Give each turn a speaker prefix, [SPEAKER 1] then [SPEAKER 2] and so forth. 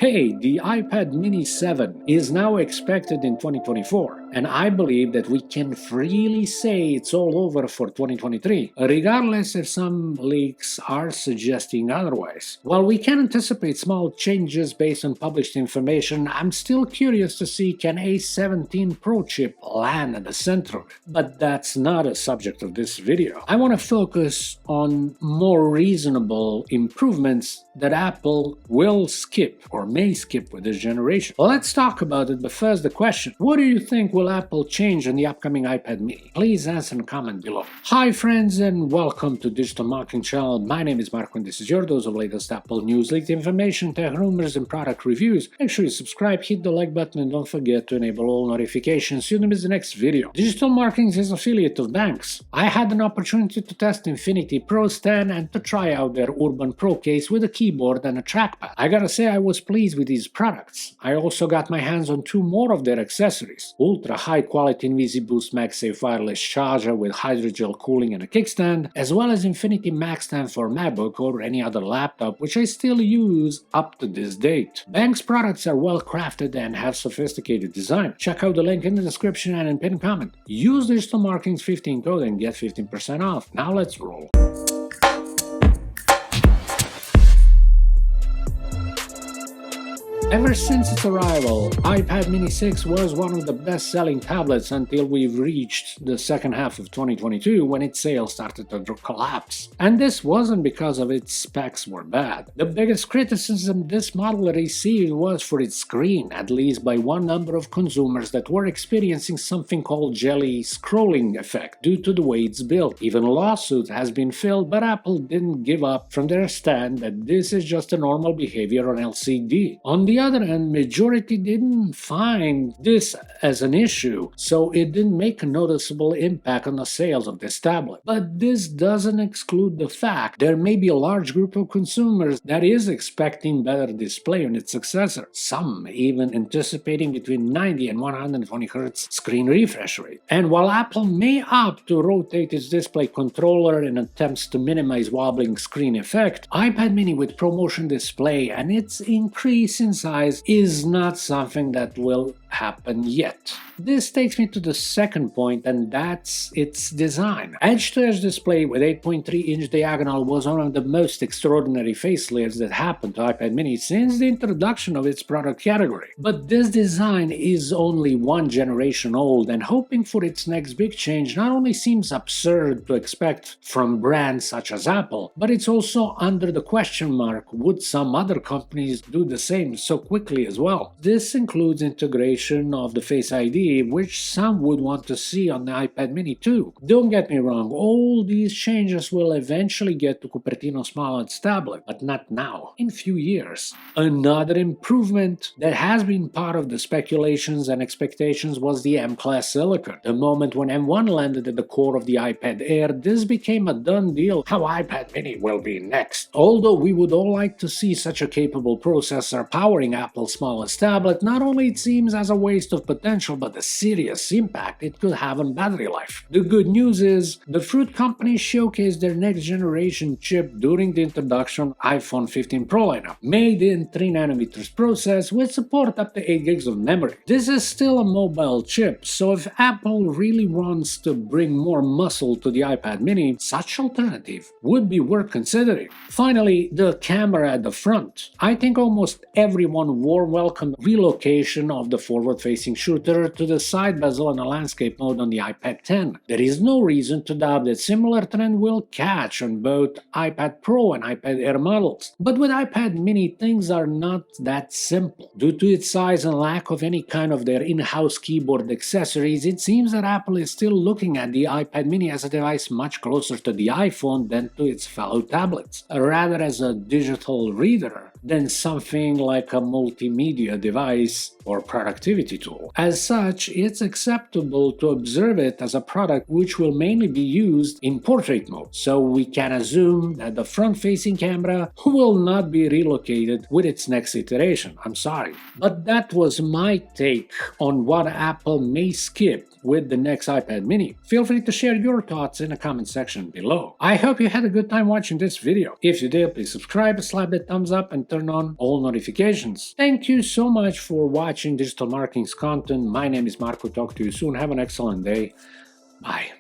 [SPEAKER 1] Hey, the iPad mini 7 is now expected in 2024, and I believe that we can freely say it's all over for 2023, regardless if some leaks are suggesting otherwise. While we can anticipate small changes based on published information, I'm still curious to see can A17 Pro chip land at the center, but that's not a subject of this video. I want to focus on more reasonable improvements that Apple will skip or may skip with this generation. Let's talk about it, but first the question: what do you think will Apple change in the upcoming iPad mini? Please answer and comment below. Hi friends, and welcome to Digital Marketing Channel. My name is Marco and this is your dose of latest Apple news, leaked information, tech rumors, and product reviews. Make sure you subscribe, hit the like button, and don't forget to enable all notifications so you don't miss the next video. Digital Marketing is an affiliate of Benks. I had an opportunity to test Infinity Pro Stand and to try out their Urban Pro case with a keyboard and a trackpad. I gotta say I was pleased with these products. I also got my hands on two more of their accessories: ultra high quality InvisiBoost MagSafe wireless charger with hydrogel cooling and a kickstand, as well as Infinity Mag Stand for MacBook or any other laptop, which I still use up to this date. Benks products are well crafted and have sophisticated design. Check out the link in the description and in pinned comment. Use Digital Marketing's 15 code and get 15% off. Now let's roll. Ever since its arrival, iPad mini 6 was one of the best-selling tablets until we've reached the second half of 2022 when its sales started to collapse. And this wasn't because of its specs were bad. The biggest criticism this model received was for its screen, at least by one number of consumers that were experiencing something called jelly scrolling effect due to the way it's built. Even a lawsuit has been filed, but Apple didn't give up from their stand that this is just a normal behavior on LCD. On the other hand, majority didn't find this as an issue, so it didn't make a noticeable impact on the sales of this tablet. But this doesn't exclude the fact there may be a large group of consumers that is expecting better display on its successor, some even anticipating between 90 and 120 Hz screen refresh rate. And while Apple may opt to rotate its display controller in attempts to minimize wobbling screen effect, iPad mini with ProMotion display and its increase in size is not something that will happen yet. This takes me to the second point, and that's its design. Edge-to-edge display with 8.3-inch diagonal was one of the most extraordinary facelifts that happened to iPad mini since the introduction of its product category. But this design is only one generation old, and hoping for its next big change not only seems absurd to expect from brands such as Apple, but it's also under the question mark: would some other companies do the same so quickly as well? This includes integration of the Face ID, which some would want to see on the iPad mini too. Don't get me wrong, all these changes will eventually get to Cupertino Smollett's tablet, but not now, in few years. Another improvement that has been part of the speculations and expectations was the M-Class silicon. The moment when M1 landed at the core of the iPad Air, this became a done deal how iPad mini will be next. Although we would all like to see such a capable processor powering Apple's smallest tablet, not only it seems as a waste of potential, but the serious impact it could have on battery life. The good news is, the fruit companies showcased their next generation chip during the introduction iPhone 15 Pro lineup, made in 3nm process with support up to 8 gigs of memory. This is still a mobile chip, so if Apple really wants to bring more muscle to the iPad mini, such alternative would be worth considering. Finally, the camera at the front. I think almost everyone warm welcomed relocation of the forward-facing shooter to the side bezel and a landscape mode on the iPad 10. There is no reason to doubt that similar trend will catch on both iPad Pro and iPad Air models. But with iPad mini, things are not that simple. Due to its size and lack of any kind of their in-house keyboard accessories, it seems that Apple is still looking at the iPad mini as a device much closer to the iPhone than to its fellow tablets, rather as a digital reader than something like a multimedia device or productivity tool. As such, it's acceptable to observe it as a product which will mainly be used in portrait mode, so we can assume that the front-facing camera will not be relocated with its next iteration. I'm sorry. But that was my take on what Apple may skip with the next iPad mini? Feel free to share your thoughts in the comment section below. I hope you had a good time watching this video. If you did, please subscribe, slap that thumbs up, and turn on all notifications. Thank you so much for watching Digital Marketing's content. My name is Marco. Talk to you soon. Have an excellent day. Bye.